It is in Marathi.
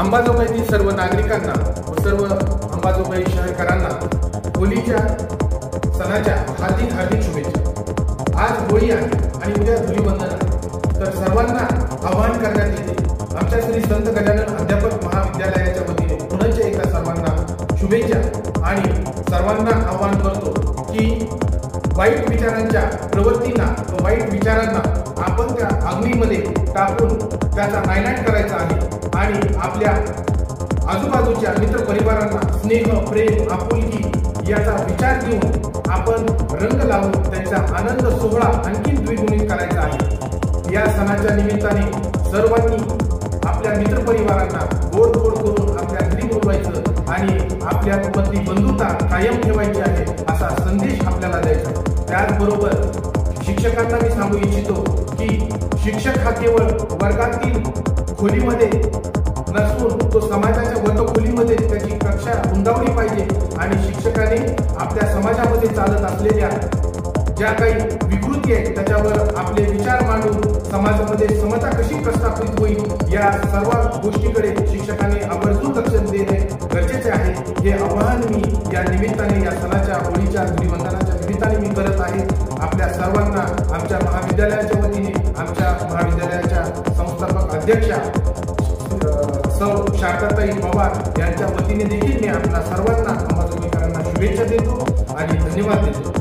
अंबाजोगाईतील सर्व नागरिकांना व सर्व अंबाजोगाई शहरकरांना होळीच्या सणाच्या हार्दिक हार्दिक शुभेच्छा। आज होळी आहे आणि उद्या धुलीवंदन आहे, तर सर्वांना आवाहन करण्यात येते आमच्या श्री संत गजानन अध्यापक महाविद्यालयाच्या वतीने पुनश्च एकदा सर्वांना शुभेच्छा आणि सर्वांना आवाहन करतो की वाईट विचारांच्या प्रवृत्तींना व वाईट विचारांना आपण त्या अग्नीमध्ये टाकून त्याचा नायनाट करायचा आहे आणि आपल्या आजूबाजूच्या मित्र परिवारांना स्नेह प्रेम आपुलकी याचा विचार घेऊन आपण रंग लावून त्यांचा आनंद सोहळा आणखी द्विगुणित करायचा आहे। या सणाच्या निमित्ताने सर्वांनी आपल्या मित्र परिवारांना गोड गोड करून आपल्या घरी बोलवायचं आणि आपल्या मधली बंधुता कायम ठेवायची आहे असा संदेश आपल्याला द्यायचा। त्याचबरोबर शिक्षकांना मी सांगू इच्छितो की शिक्षक हा केवळ वर्गातील खोलीमध्ये नसून तो समाजाच्या वर्गखोलीमध्ये त्याची कक्षा रुंदावली पाहिजे आणि शिक्षकाने आपल्या समाजामध्ये चालत असलेल्या ज्या काही विकृती आहेत त्याच्यावर आपले विचार मांडून समाजामध्ये समता कशी प्रस्थापित होईल या सर्व गोष्टीकडे शिक्षकाने आवर्जून लक्ष देणे गरजेचे आहे। हे आवाहन मी या निमित्ताने या सणाच्या होळीच्या धुलीवंदनाच्या निमित्ताने मी करत आहे। आपल्या सर्वांना आमच्या महाविद्यालयाच्या वतीने आमच्या महाविद्यालयाच्या संस्थापक अध्यक्षा सौ शारदाताई पवार यांच्या वतीने देखील मी आपल्या सर्वांना अंबाजोगाईकरांना शुभेच्छा देतो आणि धन्यवाद देतो।